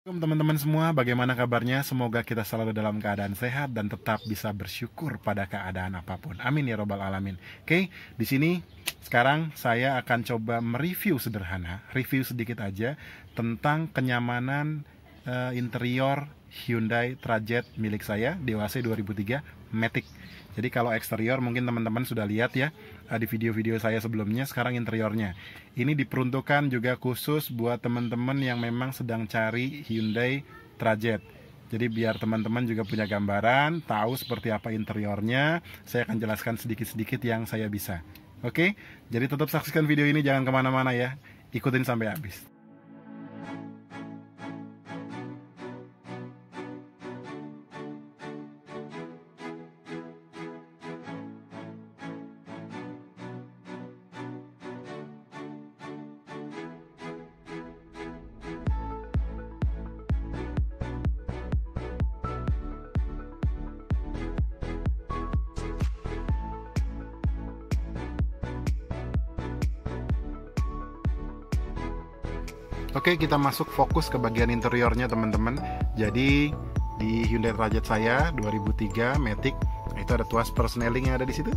Assalamualaikum teman-teman semua, bagaimana kabarnya? Semoga kita selalu dalam keadaan sehat dan tetap bisa bersyukur pada keadaan apapun. Amin ya robbal alamin. Oke, di sini sekarang saya akan coba mereview sederhana, review sedikit aja tentang kenyamanan interior Hyundai Trajet milik saya, DWC 2003 Matic. Jadi kalau eksterior mungkin teman-teman sudah lihat ya di video-video saya sebelumnya. Sekarang interiornya ini diperuntukkan juga khusus buat teman-teman yang memang sedang cari Hyundai Trajet. Jadi biar teman-teman juga punya gambaran, tahu seperti apa interiornya. Saya akan jelaskan sedikit-sedikit yang saya bisa. Oke, jadi tetap saksikan video ini, jangan kemana-mana ya. Ikutin sampai habis. Oke, kita masuk fokus ke bagian interiornya teman-teman. Jadi di Hyundai Trajet saya 2003 Matic itu ada tuas persneling yang ada di situ.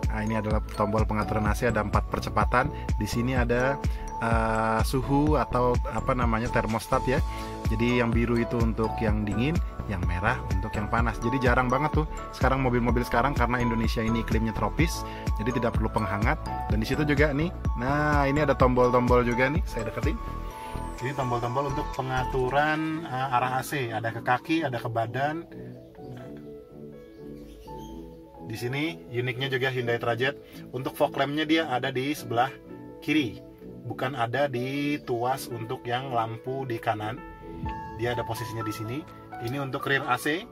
Nah, ini adalah tombol pengaturan AC, ada 4 percepatan. Di sini ada suhu atau apa namanya termostat ya. Jadi yang biru itu untuk yang dingin, yang merah untuk yang panas. Jadi jarang banget tuh sekarang mobil-mobil sekarang karena Indonesia ini iklimnya tropis, jadi tidak perlu penghangat. Dan di situ juga nih, nah ini ada tombol-tombol juga nih, saya deketin. Ini tombol-tombol untuk pengaturan arah AC, ada ke kaki, ada ke badan. Di sini uniknya juga Hyundai Trajet, untuk fog lampnya dia ada di sebelah kiri, bukan ada di tuas untuk yang lampu di kanan. Dia ada posisinya di sini. Ini untuk rear AC.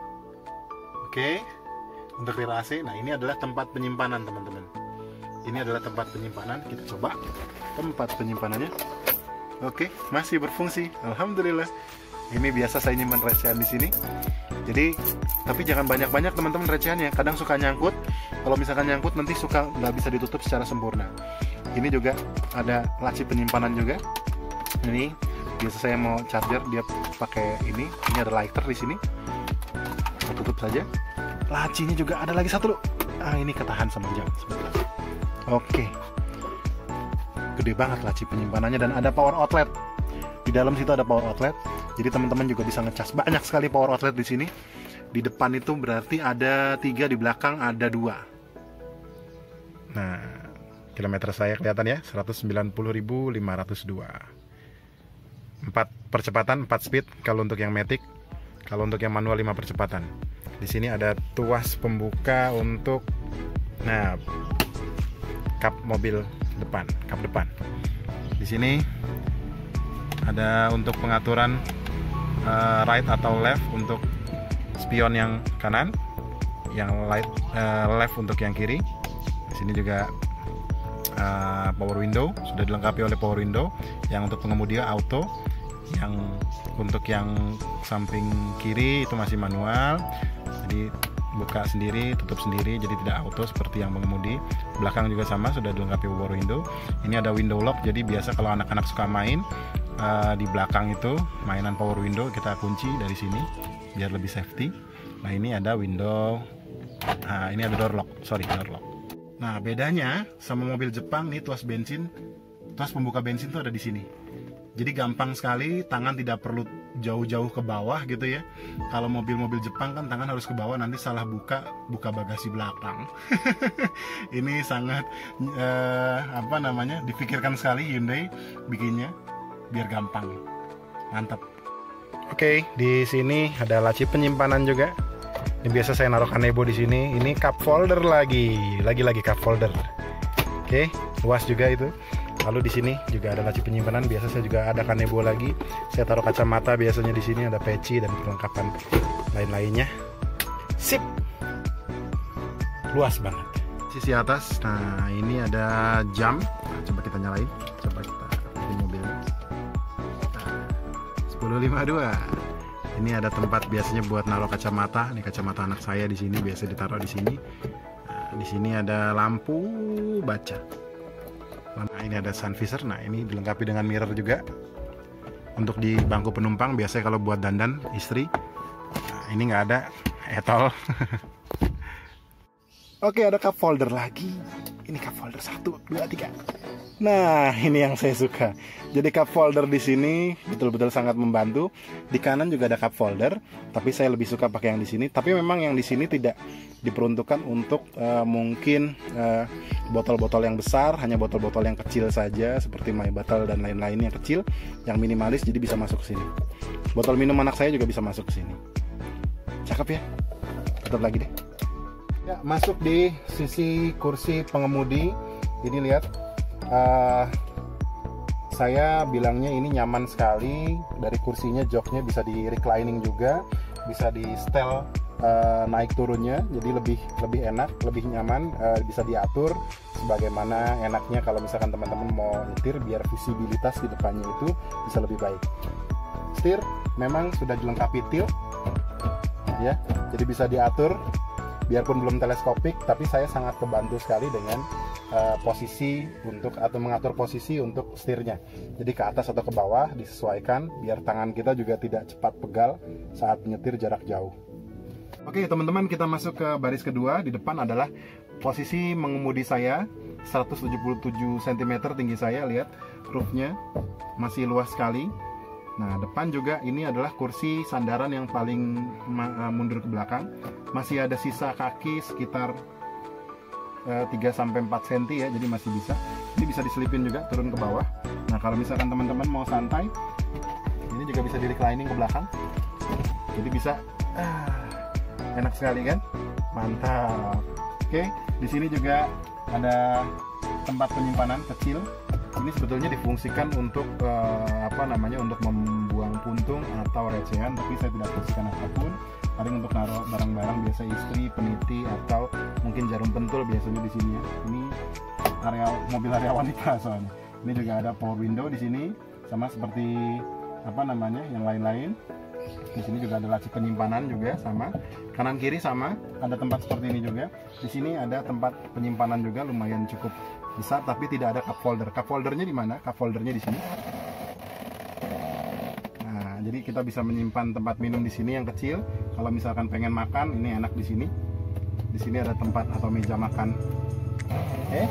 Oke, untuk rear AC. Nah, ini adalah tempat penyimpanan teman-teman. Ini adalah tempat penyimpanan. Kita coba tempat penyimpanannya. Oke, masih berfungsi. Alhamdulillah. Ini biasa saya nyimpan recehan di sini. Jadi, tapi jangan banyak-banyak teman-teman recehannya. Kadang suka nyangkut. Kalau misalkan nyangkut nanti suka nggak bisa ditutup secara sempurna. Ini juga ada laci penyimpanan juga. Ini biasa saya mau charger dia pakai ini. Ini ada lighter di sini. Kita tutup saja. Lacinya juga ada lagi satu loh. Ah, ini ketahan sama jam. Sebentar. Oke. Gede banget laci penyimpanannya dan ada power outlet. Di dalam situ ada power outlet. Jadi teman-teman juga bisa ngecas. Banyak sekali power outlet di sini. Di depan itu berarti ada 3, di belakang ada 2. Nah, kilometer saya kelihatan ya, 190.502. 4 percepatan, 4 speed kalau untuk yang Matic. Kalau untuk yang manual 5 percepatan. Di sini ada tuas pembuka untuk kap mobil depan, kap depan. Di sini ada untuk pengaturan right atau left untuk spion yang kanan, yang left untuk yang kiri. Di sini juga power window, sudah dilengkapi oleh power window. Yang untuk pengemudi auto, yang untuk yang samping kiri itu masih manual. Jadi buka sendiri, tutup sendiri, jadi tidak auto seperti yang mengemudi. Belakang juga sama, sudah dilengkapi power window. Ini ada window lock, jadi biasa kalau anak-anak suka main di belakang itu mainan power window, kita kunci dari sini biar lebih safety. Nah, ini ada window, ini ada door lock, door lock. Nah, bedanya sama mobil Jepang nih, tuas bensin, tuas pembuka bensin tuh ada di sini. Jadi gampang sekali, tangan tidak perlu jauh-jauh ke bawah gitu ya. Kalau mobil-mobil Jepang kan tangan harus ke bawah, nanti salah buka bagasi belakang. Ini sangat dipikirkan sekali Hyundai bikinnya biar gampang. Mantap. Oke, di sini ada laci penyimpanan juga. Ini biasa saya naruh kanebo di sini. Ini cup holder lagi cup holder. Oke, luas juga itu. Lalu di sini juga ada laci penyimpanan. Biasa saya juga ada kanebo lagi. Saya taruh kacamata biasanya di sini, ada peci dan perlengkapan lain-lainnya. Sip. Luas banget. Sisi atas. Nah, ini ada jam. Nah, coba kita nyalain. Coba kita di mobilnya. 10.52. Ini ada tempat biasanya buat naruh kacamata. Ini kacamata anak saya di sini, biasa ditaruh di sini. Nah, di sini ada lampu baca. Nah, ini ada sun visor. Nah, ini dilengkapi dengan mirror juga. untuk di bangku penumpang biasanya kalau buat dandan istri. Nah, ini nggak ada etol. Oke, ada cup holder lagi. Ini cup holder 1, 2, 3. Nah, ini yang saya suka. Jadi cup holder di sini betul-betul sangat membantu. Di kanan juga ada cup holder, tapi saya lebih suka pakai yang di sini. Tapi memang yang di sini tidak diperuntukkan untuk mungkin botol-botol yang besar, hanya botol-botol yang kecil saja seperti My Bottle dan lain-lain yang kecil, yang minimalis, jadi bisa masuk ke sini. Botol minum anak saya juga bisa masuk ke sini. Cakep ya? Tutup lagi deh. Ya, masuk di sisi kursi pengemudi. Ini lihat, saya bilangnya ini nyaman sekali. Dari kursinya, joknya bisa di reclining juga, bisa di setel naik turunnya, jadi lebih enak, lebih nyaman, bisa diatur sebagaimana enaknya kalau misalkan teman-teman mau nyetir, biar visibilitas di depannya itu bisa lebih baik. Setir memang sudah dilengkapi tilt, ya, jadi bisa diatur. Biarpun belum teleskopik, tapi saya sangat kebantu sekali dengan posisi untuk atau mengatur posisi untuk setirnya. Jadi ke atas atau ke bawah disesuaikan biar tangan kita juga tidak cepat pegal saat menyetir jarak jauh. Oke teman-teman, kita masuk ke baris kedua. Di depan adalah posisi mengemudi saya, 177 cm tinggi saya. Lihat roofnya masih luas sekali. Nah, depan juga ini adalah kursi sandaran yang paling mundur ke belakang. Masih ada sisa kaki sekitar 3-4 cm ya, jadi masih bisa. Ini bisa diselipin juga turun ke bawah. Nah, kalau misalkan teman-teman mau santai, ini juga bisa di reclining ke belakang. Jadi bisa enak sekali kan? Mantap. Oke, di sini juga ada tempat penyimpanan kecil. Ini sebetulnya difungsikan untuk untuk membuang puntung atau recehan, tapi saya tidak fungsikan apapun. Paling untuk naruh barang-barang biasa istri, peniti, atau mungkin jarum pentul biasanya di sini ya. Ini area mobil area wanita soalnya. Ini juga ada power window di sini, sama seperti yang lain-lain. Di sini juga ada laci penyimpanan juga sama. Kanan kiri sama, ada tempat seperti ini juga. Di sini ada tempat penyimpanan juga lumayan cukup besar, tapi tidak ada cup holder. Cup holdernya di mana? Cup holdernya di sini. Nah, jadi kita bisa menyimpan tempat minum di sini yang kecil. Kalau misalkan pengen makan, ini enak di sini. Di sini ada tempat atau meja makan. Oke.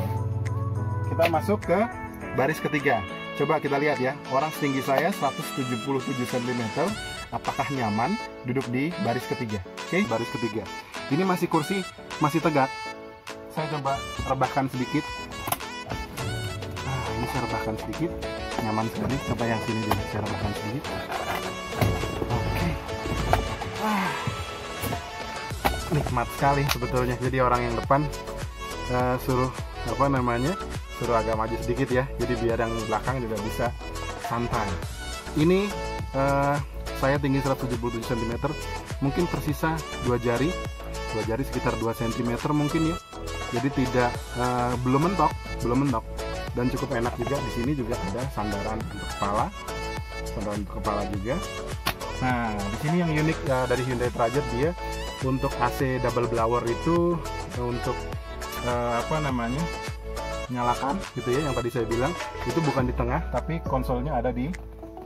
Kita masuk ke baris ketiga. Coba kita lihat ya. Orang setinggi saya 177 cm. Apakah nyaman duduk di baris ketiga? Oke, baris ketiga. Ini masih kursi, masih tegak. Saya coba rebahkan sedikit. Ini saya rebahkan sedikit, nyaman sekali. Coba yang sini juga saya rebahkan sedikit. Oke. Nikmat sekali sebetulnya. Jadi orang yang depan suruh agak maju sedikit ya. Jadi biar yang belakang juga bisa santai. Ini saya tinggi 177 cm, mungkin tersisa 2 jari sekitar 2 cm mungkin ya. Jadi tidak belum mentok. Dan cukup enak juga. Di sini juga ada sandaran untuk kepala, juga. Nah, di sini yang unik dari Hyundai Trajet, dia untuk AC double blower itu untuk nyalakan gitu ya, yang tadi saya bilang itu bukan di tengah, tapi konsolnya ada di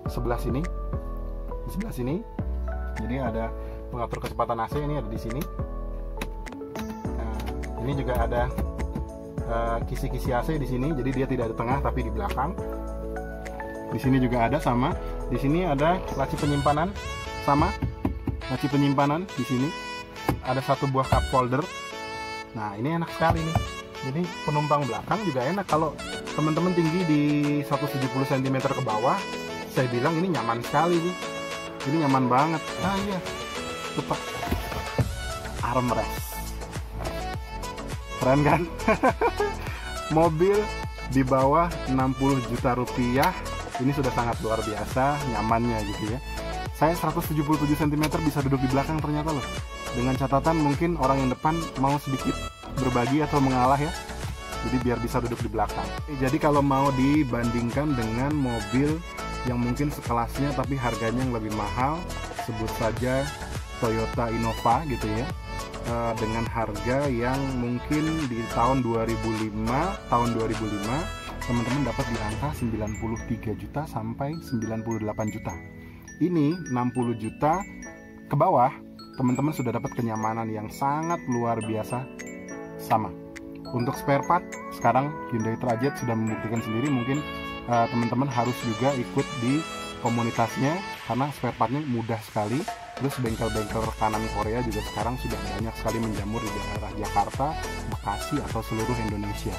sebelah sini. Jadi ada pengatur kecepatan AC, ini ada di sini. Nah, ini juga ada kisi-kisi AC di sini, jadi dia tidak di tengah tapi di belakang. Di sini juga ada sama. Di sini ada laci penyimpanan sama. Laci penyimpanan di sini. Ada 1 buah cup holder. Nah, ini enak sekali nih. Jadi penumpang belakang juga enak. Kalau teman-teman tinggi di 170 cm ke bawah, saya bilang ini nyaman sekali nih. Ini nyaman banget. Ah iya. Lupa. Armrest. Keren kan? Mobil di bawah 60 juta rupiah, ini sudah sangat luar biasa nyamannya gitu ya. Saya 177 cm bisa duduk di belakang ternyata loh. Dengan catatan mungkin orang yang depan mau sedikit berbagi atau mengalah ya. Jadi biar bisa duduk di belakang. Jadi kalau mau dibandingkan dengan mobil yang mungkin sekelasnya tapi harganya yang lebih mahal, sebut saja Toyota Innova gitu ya. Dengan harga yang mungkin di tahun 2005 teman-teman dapat di angka 93 juta sampai 98 juta. Ini 60 juta ke bawah, teman-teman sudah dapat kenyamanan yang sangat luar biasa sama. Untuk spare part, sekarang Hyundai Trajet sudah membuktikan sendiri. Mungkin teman-teman harus juga ikut di komunitasnya, karena spare partnya mudah sekali. Terus bengkel-bengkel rekanan Korea juga sekarang sudah banyak sekali menjamur di daerah Jakarta, Bekasi, atau seluruh Indonesia.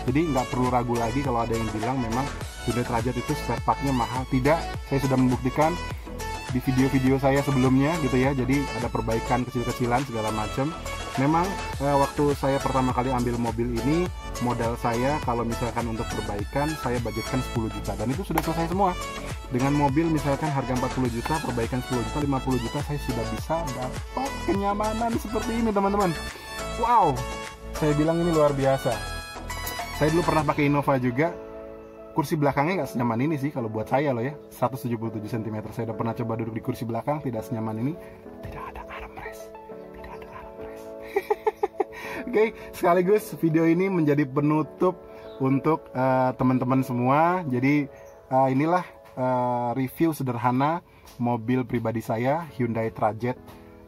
Jadi nggak perlu ragu lagi kalau ada yang bilang memang Hyundai Trajet itu spare partnya mahal. Tidak, saya sudah membuktikan di video-video saya sebelumnya gitu ya. Jadi ada perbaikan kecil-kecilan segala macam. Memang waktu saya pertama kali ambil mobil ini, modal saya kalau misalkan untuk perbaikan saya budgetkan 10 juta, dan itu sudah selesai semua. Dengan mobil misalkan harga 40 juta, perbaikan 10 juta, 50 juta, saya sudah bisa dapat kenyamanan seperti ini teman-teman. Wow, saya bilang ini luar biasa. Saya dulu pernah pakai Innova juga, kursi belakangnya nggak senyaman ini sih kalau buat saya loh ya. 177 cm, saya udah pernah coba duduk di kursi belakang, tidak senyaman ini. Tidak ada armrest, tidak ada armrest. Oke, sekaligus video ini menjadi penutup untuk teman-teman semua. Jadi inilah review sederhana mobil pribadi saya, Hyundai Trajet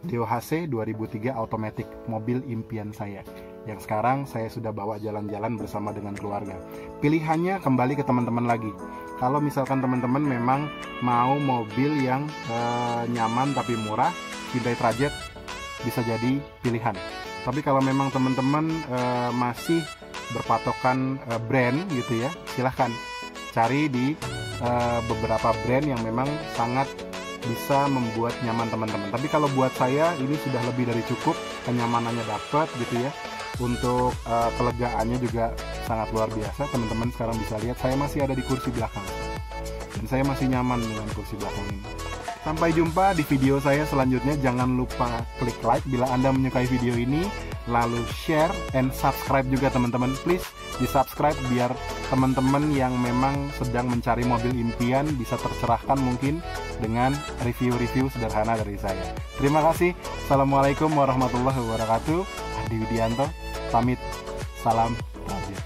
DOHC 2003 Automatic, mobil impian saya, yang sekarang saya sudah bawa jalan-jalan bersama dengan keluarga. Pilihannya kembali ke teman-teman lagi. Kalau misalkan teman-teman memang mau mobil yang nyaman tapi murah, Hyundai Trajet bisa jadi pilihan. Tapi kalau memang teman-teman masih berpatokan brand gitu ya, silahkan cari di beberapa brand yang memang sangat bisa membuat nyaman teman-teman. Tapi kalau buat saya ini sudah lebih dari cukup, kenyamanannya dapat gitu ya. Untuk kelegaannya juga sangat luar biasa. Teman-teman sekarang bisa lihat saya masih ada di kursi belakang, dan saya masih nyaman dengan kursi belakang ini. Sampai jumpa di video saya selanjutnya. Jangan lupa klik like bila Anda menyukai video ini, lalu share and subscribe juga teman-teman. Please di subscribe biar teman-teman yang memang sedang mencari mobil impian bisa tercerahkan mungkin dengan review-review sederhana dari saya. Terima kasih. Assalamualaikum warahmatullahi wabarakatuh. Adi Widianto pamit. Salam Trajet.